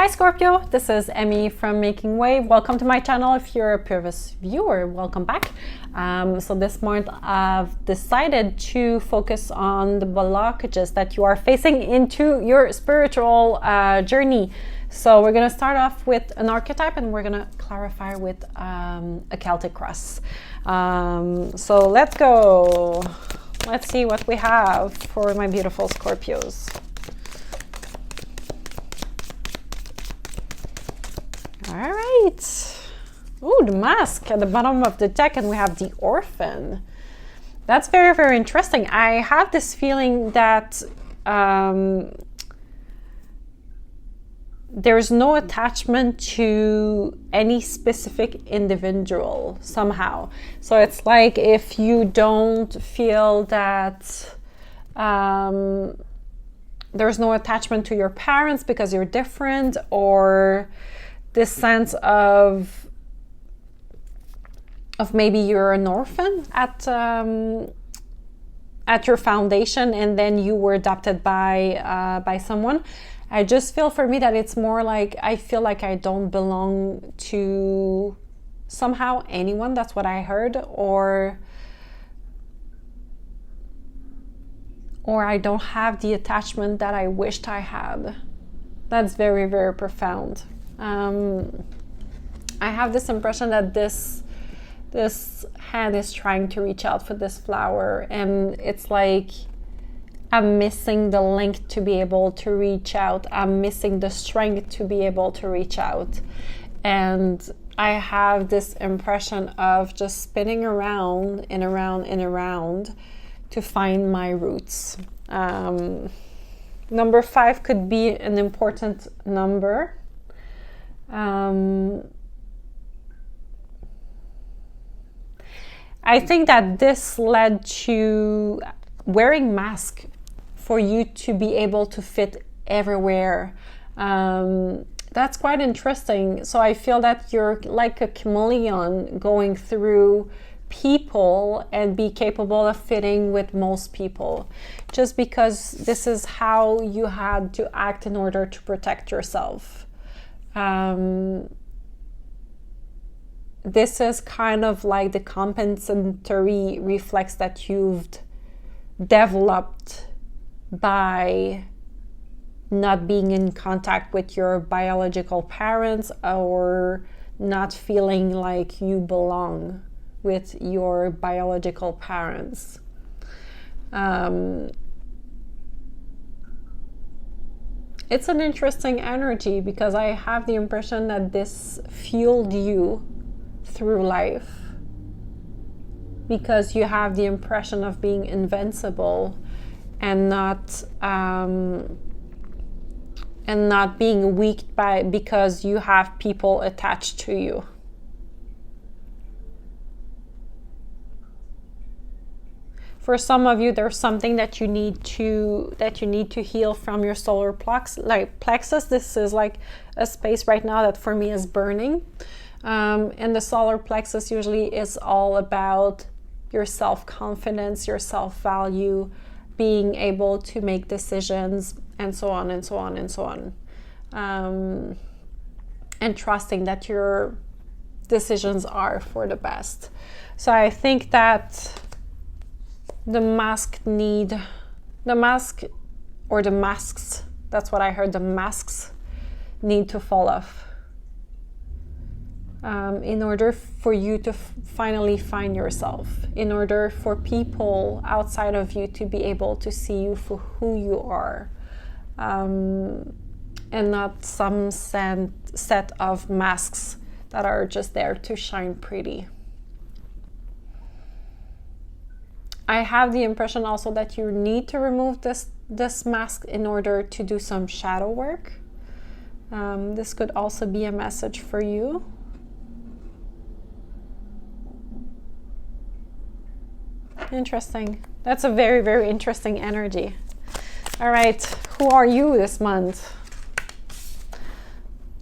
Hi Scorpio, this is Emmy from Making Wave. Welcome to my channel. If you're a previous viewer, welcome back. So this month I've decided to focus on the blockages that you are facing into your spiritual journey. So we're going to start off with an archetype and we're going to clarify with a Celtic cross. So let's go. Let's see what we have for my beautiful Scorpios. All right. Oh, the mask at the bottom of the deck, and we have the orphan. That's very, very interesting. I have this feeling that there's no attachment to any specific individual somehow. So it's like if you don't feel that there's no attachment to your parents because you're different, or this sense of maybe you're an orphan at your foundation and then you were adopted by someone. I just feel for me that it's more like I feel like I don't belong to somehow anyone. That's what I heard, or I don't have the attachment that I wished I had. That's very, very profound. I have this impression that this hand is trying to reach out for this flower, and it's like I'm missing the link to be able to reach out. I'm missing the strength to be able to reach out, and I have this impression of just spinning around and around and around to find my roots. Number 5 could be an important number. I think that this led to wearing masks for you to be able to fit everywhere. That's quite interesting. So I feel that you're like a chameleon going through people and be capable of fitting with most people, just because this is how you had to act in order to protect yourself. This is kind of like the compensatory reflex that you've developed by not being in contact with your biological parents, or not feeling like you belong with your biological parents. It's an interesting energy because I have the impression that this fueled you through life, because you have the impression of being invincible and not being weak because you have people attached to you. For some of you, there's something that you need to heal from your solar plexus. This is like a space right now that for me is burning. And the solar plexus usually is all about your self-confidence, your self-value, being able to make decisions, and so on and so on and so on. And trusting that your decisions are for the best. So I think that the masks, that's what I heard, the masks need to fall off in order for you to finally find yourself, in order for people outside of you to be able to see you for who you are, and not some set of masks that are just there to shine pretty. I have the impression also that you need to remove this mask in order to do some shadow work. This could also be a message for you. Interesting. That's a very, very interesting energy. All right, who are you this month?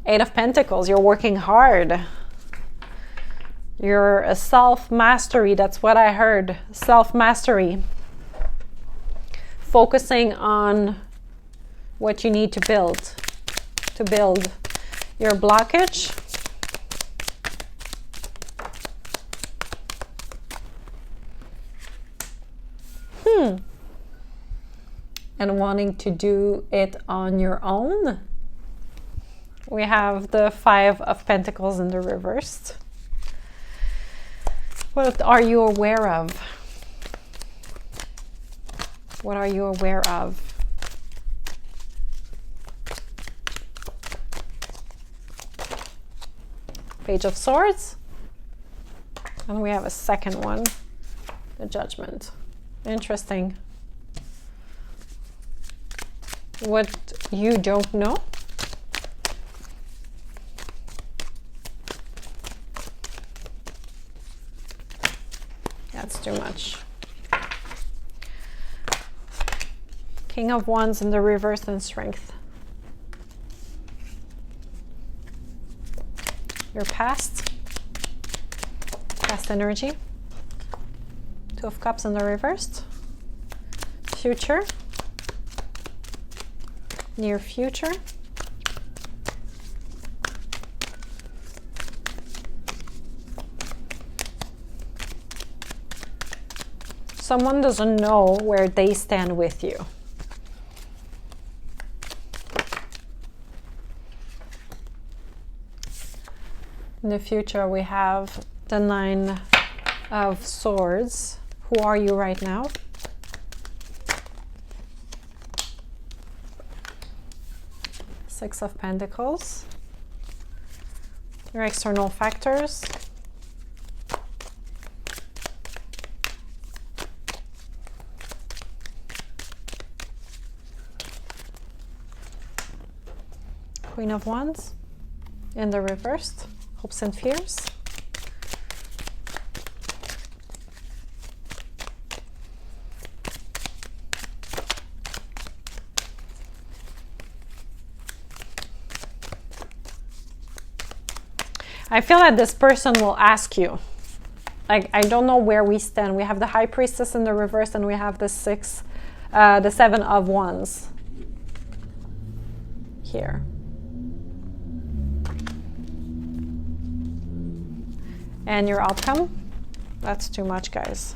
8 of Pentacles, you're working hard. You're a self-mastery, that's what I heard. Self-mastery. Focusing on what you need to build. your blockage. And wanting to do it on your own. We have the Five of Pentacles in the reverse. What are you aware of? What are you aware of? Page of Swords. And we have a second one, the Judgment. Interesting. What you don't know. That's too much. King of Wands in the reverse and Strength. Your past energy. Two of Cups in the reverse. Future. Near future. Someone doesn't know where they stand with you. In the future, we have the Nine of Swords. Who are you right now? Six of Pentacles. Your external factors. Queen of Wands in the reverse. Hopes and fears. I feel that this person will ask you, like, I don't know where we stand. We have the High Priestess in the reverse, and we have the Seven of Wands here. And your outcome? That's too much, guys.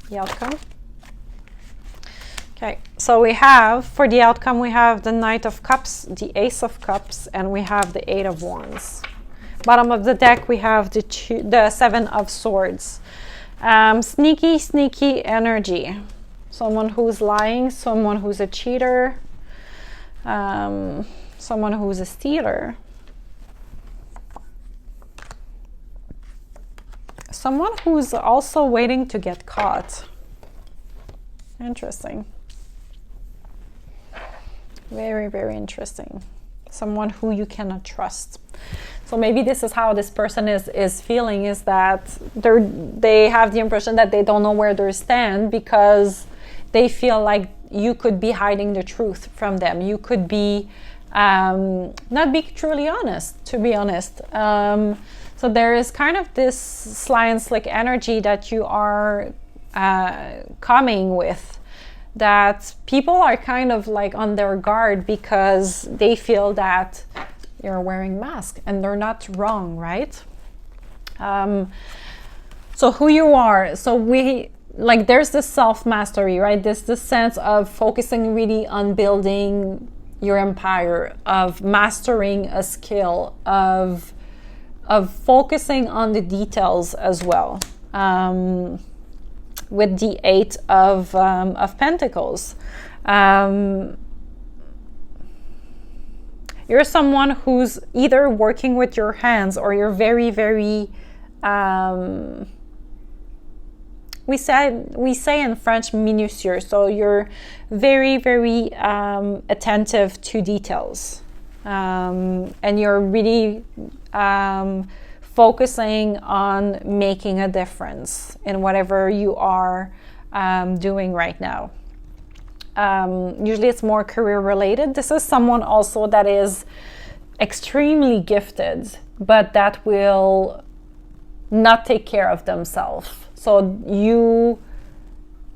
The outcome. Okay, so we have, for the outcome, we have the Knight of Cups, the Ace of Cups, and we have the Eight of Wands. Bottom of the deck, we have the Seven of Swords. Sneaky energy. Someone who's lying, someone who's a cheater, someone who's a stealer. Someone who's also waiting to get caught. Interesting. Very interesting. Someone who you cannot trust. So maybe this is how this person is feeling, is that they have the impression that they don't know where they stand because they feel like you could be hiding the truth from them. You could be not be truly honest, to be honest. So there is kind of this sly and slick energy that you are coming with, that people are kind of like on their guard because they feel that you're wearing mask, and they're not wrong, right? So who you are, so there's this self-mastery, right? This sense of focusing really on building your empire, of mastering a skill, of focusing on the details as well. With the Eight of Pentacles. You're someone who's either working with your hands, or you're very we say in French minutieux, so you're very attentive to details, and you're really focusing on making a difference in whatever you are doing right now. Usually it's more career related. This is someone also that is extremely gifted, but that will not take care of themselves. So you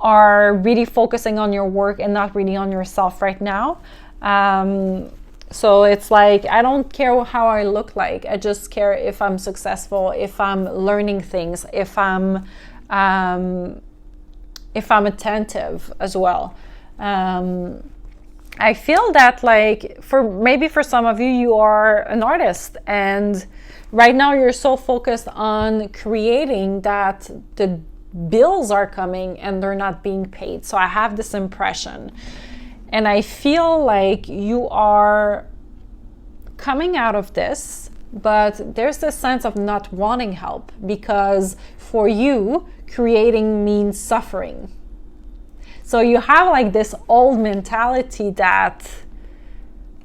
are really focusing on your work and not really on yourself right now. So it's like, I don't care how I look like. I just care if I'm successful, if I'm learning things, if I'm attentive as well. I feel that like for some of you, you are an artist, and right now you're so focused on creating that the bills are coming and they're not being paid. So I have this impression, and I feel like you are coming out of this, but there's this sense of not wanting help, because for you, creating means suffering. So you have like this old mentality that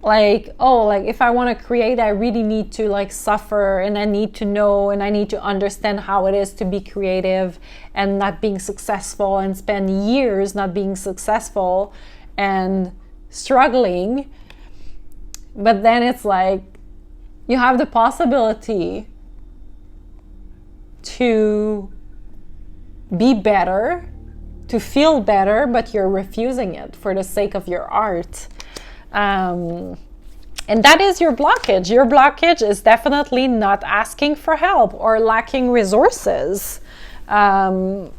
like, oh, like if I want to create, I really need to like suffer, and I need to know, and I need to understand how it is to be creative and not being successful, and spend years not being successful and struggling. But then it's like you have the possibility to be better, to feel better, but you're refusing it for the sake of your art. And that is your blockage. Your blockage is definitely not asking for help or lacking resources. When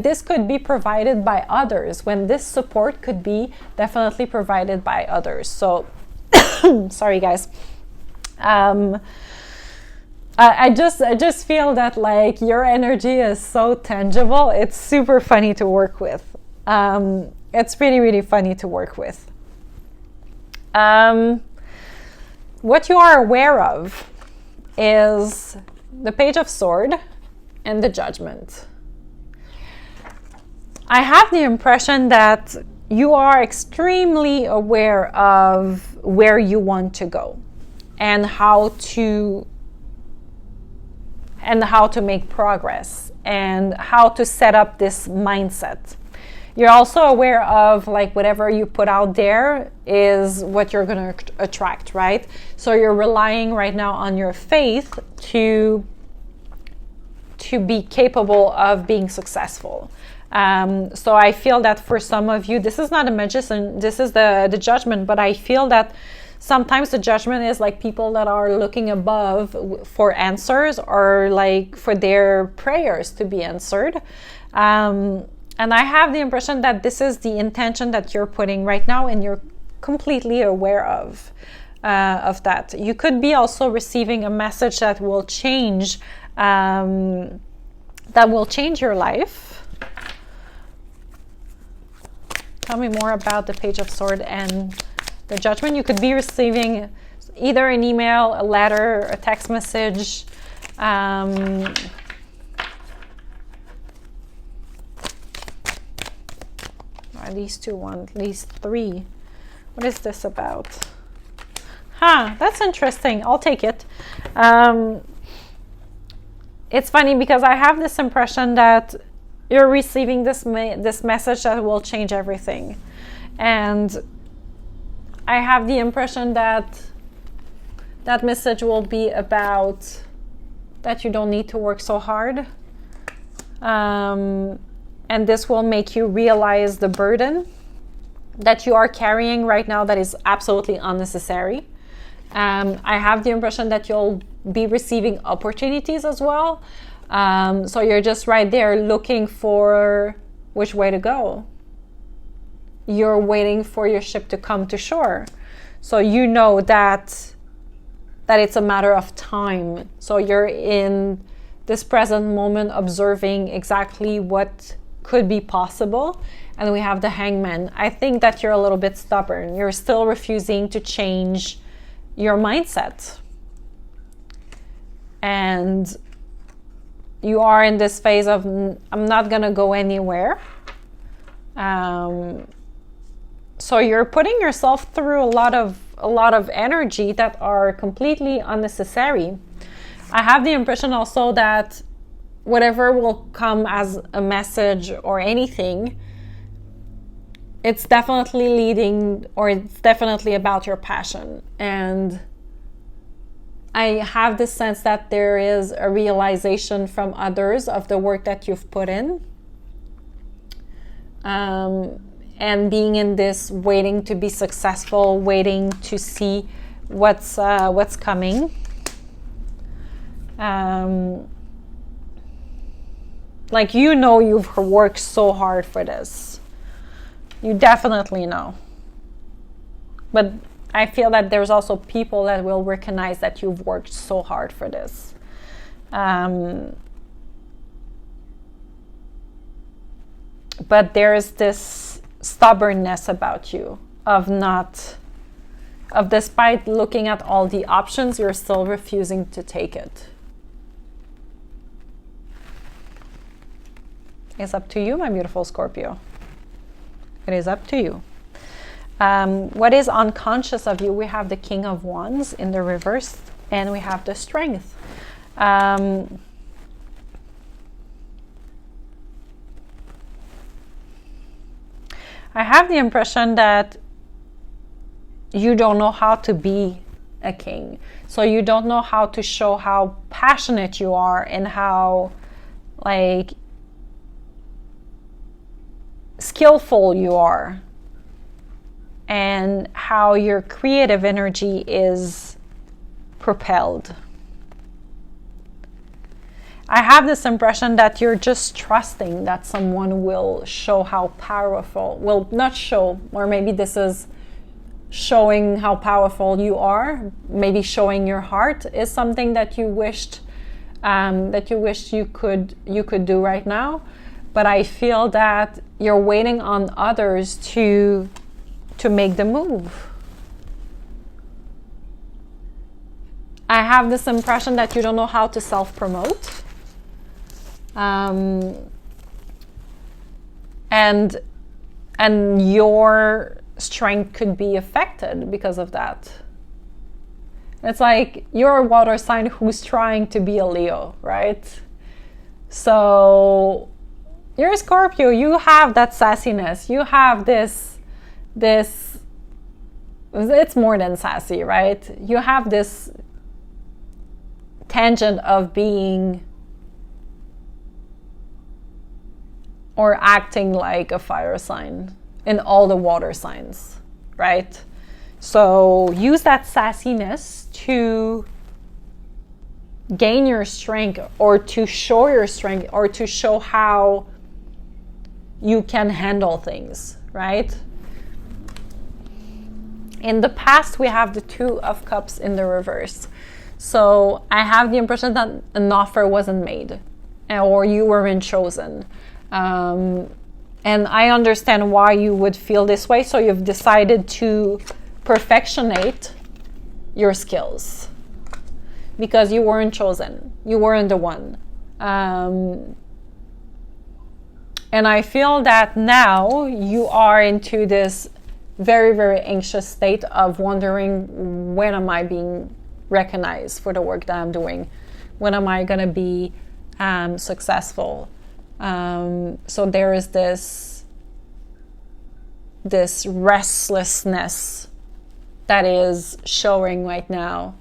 this could be provided by others, when this support could be definitely provided by others. So, sorry guys. I just feel that like your energy is so tangible. It's super funny to work with. It's really, really funny to work with. What you are aware of is the Page of Swords and the Judgment. I have the impression that you are extremely aware of where you want to go and how to make progress and how to set up this mindset. You're also aware of like whatever you put out there is what you're going to attract, right? So you're relying right now on your faith to be capable of being successful. So I feel that for some of you, this is not a magician, this is the Judgment, but I feel that sometimes the Judgment is like people that are looking above for answers, or like for their prayers to be answered. And I have the impression that this is the intention that you're putting right now, and you're completely aware of that. You could be also receiving a message that will change your life. Tell me more about the Page of Swords and the Judgment. You could be receiving either an email, a letter, a text message. These two ones, these three. What is this about? That's interesting. I'll take it. It's funny because I have this impression that you're receiving this message that will change everything. And I have the impression that that message will be about that you don't need to work so hard. And this will make you realize the burden that you are carrying right now that is absolutely unnecessary. I have the impression that you'll be receiving opportunities as well. So you're just right there looking for which way to go. You're waiting for your ship to come to shore. So you know that it's a matter of time. So you're in this present moment observing exactly what could be possible. And we have the Hangman. I think that you're a little bit stubborn. You're still refusing to change your mindset. And you are in this phase of, I'm not going to go anywhere. So you're putting yourself through a lot of energy that are completely unnecessary. I have the impression also that whatever will come as a message or anything, it's definitely leading, or it's definitely about your passion. And I have this sense that there is a realization from others of the work that you've put in. and being in this waiting to be successful, waiting to see what's coming. Like, you know, you've worked so hard for this. You definitely know. But I feel that there's also people that will recognize that you've worked so hard for this. But there's this stubbornness about you of despite looking at all the options, you're still refusing to take it. It's up to you, my beautiful Scorpio. It is up to you. What is unconscious of you? We have the King of Wands in the reverse, and we have the Strength. I have the impression that you don't know how to be a king. So you don't know how to show how passionate you are and how, like, skillful you are, and how your creative energy is propelled. I have this impression that you're just trusting that someone will show how powerful, will not show, or maybe this is showing how powerful you are, maybe showing your heart is something that you wished you could do right now. But I feel that you're waiting on others to make the move. I have this impression that you don't know how to self-promote. And your strength could be affected because of that. It's like you're a water sign who's trying to be a Leo, right? So you're a Scorpio, you have that sassiness, you have this, it's more than sassy, right? You have this tangent of being or acting like a fire sign in all the water signs, right? So use that sassiness to gain your strength, or to show your strength, or to show how you can handle things, right? In the past, we have the Two of Cups in the reverse. So I have the impression that an offer wasn't made, or you weren't chosen. And I understand why you would feel this way. So you've decided to perfectionate your skills because you weren't chosen. You weren't the one. And I feel that now you are into this very, very anxious state of wondering, when am I being recognized for the work that I'm doing? When am I going to be successful? So there is this restlessness that is showing right now.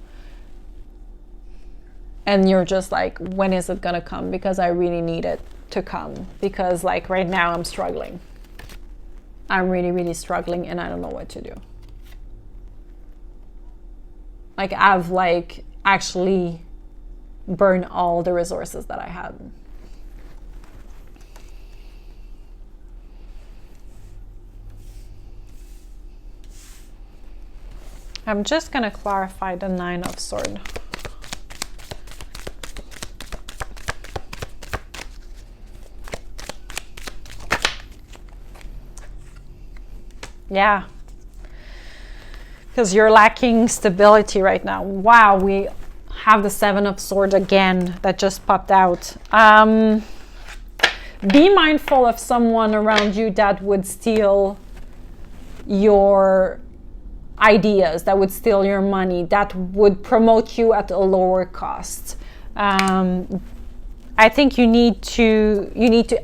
And you're just like, when is it going to come? Because I really need it to come, because like right now I'm struggling. I'm really, really struggling, and I don't know what to do. Like, I've like actually burned all the resources that I had. I'm just gonna clarify the Nine of Swords. Yeah, because you're lacking stability right now. Wow, we have the Seven of Swords again that just popped out. Be mindful of someone around you that would steal your ideas, that would steal your money, that would promote you at a lower cost. I think you need to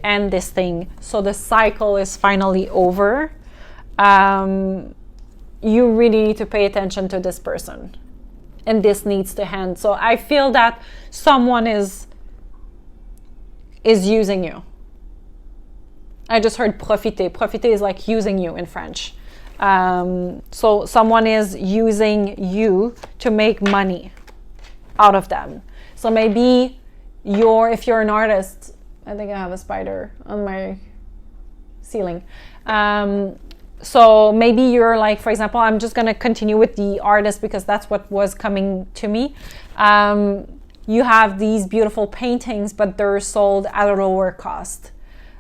end this thing so the cycle is finally over. You really need to pay attention to this person, and this needs to end. So I feel that someone is using you. I just heard profiter. Profiter is like using you in French. So someone is using you to make money out of them. So maybe if you're an artist, I think I have a spider on my ceiling. So maybe you're like, for example, I'm just going to continue with the artist because that's what was coming to me. You have these beautiful paintings, but they're sold at a lower cost.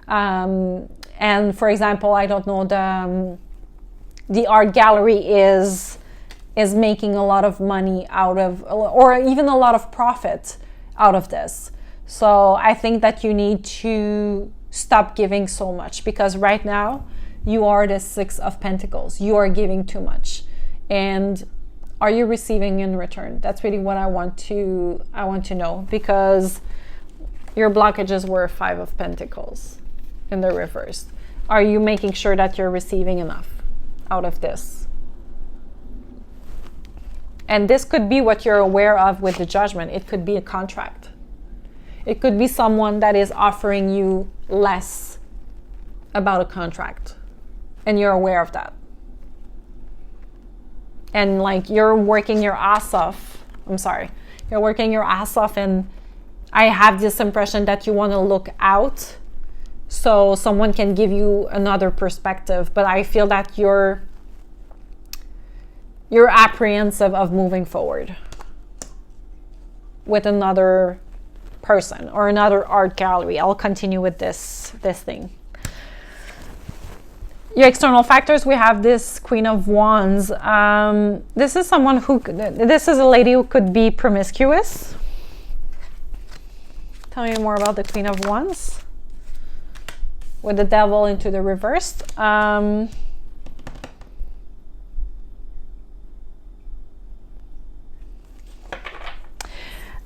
And for example, I don't know, the art gallery is making a lot of money out of, or even a lot of profit out of this. So I think that you need to stop giving so much, because right now you are the Six of Pentacles. You are giving too much. And are you receiving in return? That's really what I want to know, because your blockages were Five of Pentacles in the reverse. Are you making sure that you're receiving enough out of this? And this could be what you're aware of with the Judgment. It could be a contract. It could be someone that is offering you less about a contract, and you're aware of that. And like you're working your ass off. You're working your ass off, and I have this impression that you want to look out so someone can give you another perspective. But I feel that you're apprehensive of moving forward with another person or another art gallery. I'll continue with this thing. Your external factors, we have this Queen of Wands. This is a lady who could be promiscuous. Tell me more about the Queen of Wands with the Devil into the reverse.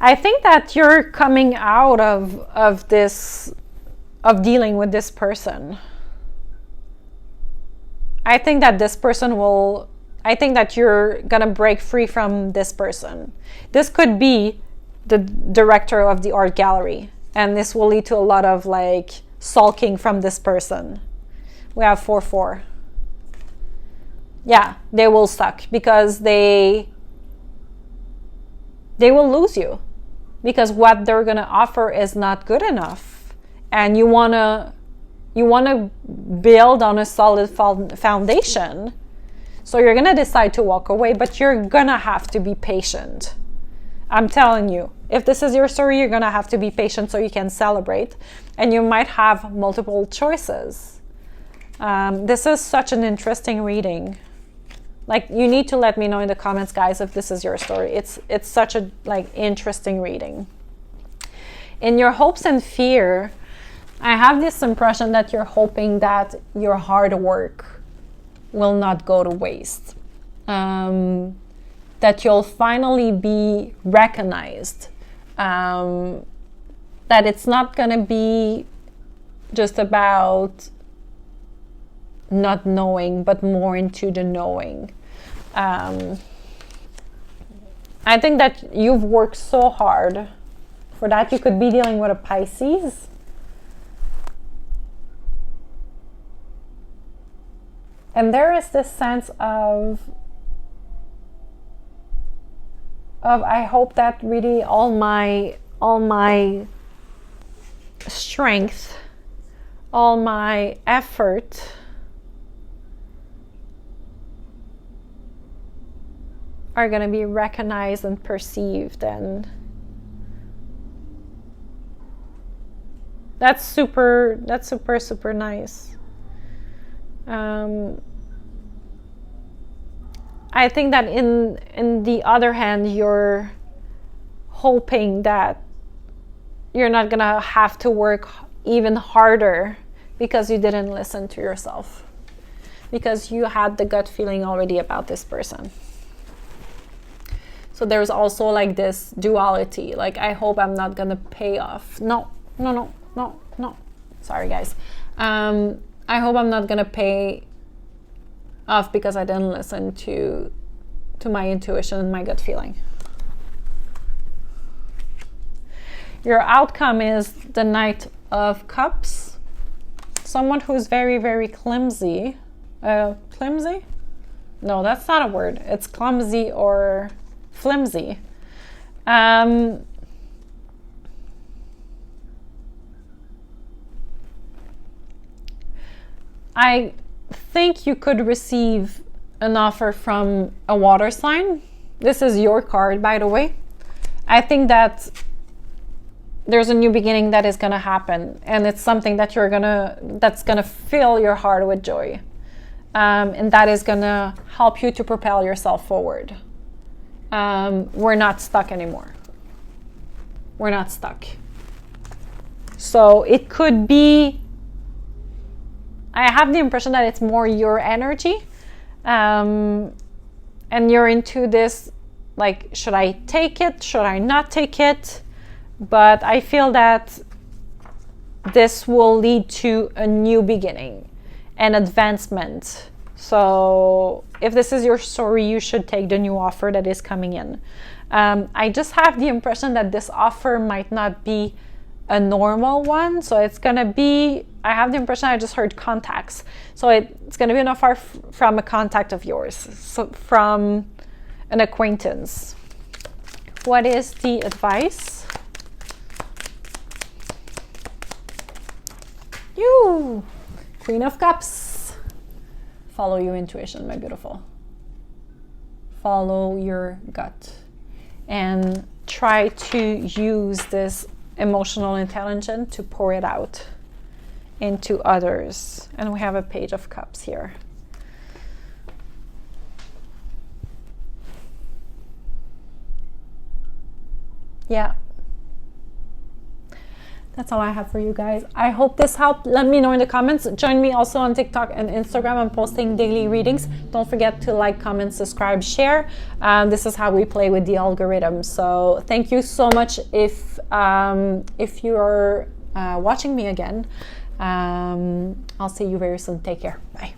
I think that you're coming out of dealing with this person. I think that you're gonna break free from this person. This could be the director of the art gallery, and this will lead to a lot of like sulking from this person. We have 4-4. Yeah, they will suck because they will lose you, because what they're gonna offer is not good enough, and you wanna build on a solid foundation. So you're gonna decide to walk away, but you're gonna have to be patient. I'm telling you, if this is your story, you're gonna have to be patient so you can celebrate, and you might have multiple choices. This is such an interesting reading. Like, you need to let me know in the comments, guys, if this is your story. It's such a like interesting reading. In your hopes and fear, I have this impression that you're hoping that your hard work will not go to waste. That you'll finally be recognized. That it's not going to be just about not knowing, but more into the knowing. I think that you've worked so hard for that. You could be dealing with a Pisces. And there is this sense of I hope that really all my strength, all my effort are going to be recognized and perceived, and that's super nice. I think that in the other hand, you're hoping that you're not gonna have to work even harder because you didn't listen to yourself, because you had the gut feeling already about this person. So there's also like this duality, like, I hope I'm not gonna pay off. No. Sorry, guys. I hope I'm not gonna pay off because I didn't listen to my intuition and my gut feeling. Your outcome is the Knight of Cups. someone who's very, very clumsy. Clumsy? No, that's not a word. It's clumsy or flimsy. I think you could receive an offer from a water sign. This is your card, by the way. I think that there's a new beginning that is going to happen, and it's something that that's going to fill your heart with joy. And that is going to help you to propel yourself forward. We're not stuck anymore. We're not stuck. So it could be, I have the impression that it's more your energy. And you're into this, like, should I take it? Should I not take it? But I feel that this will lead to a new beginning, an advancement. So if this is your story, you should take the new offer that is coming in. I just have the impression that this offer might not be a normal one. So it's going to be, I have the impression, I just heard contacts. So it's going to be an offer from a contact of yours, so from an acquaintance. What is the advice? You, Queen of Cups. Follow your intuition, my beautiful. Follow your gut and try to use this emotional intelligence to pour it out into others. And we have a Page of Cups here. Yeah. That's all I have for you guys. I hope this helped. Let me know in the comments. Join me also on TikTok and Instagram. I'm posting daily readings. Don't forget to like, comment, subscribe, share. This is how we play with the algorithm. So thank you so much if you're watching me again. I'll see you very soon. Take care. Bye.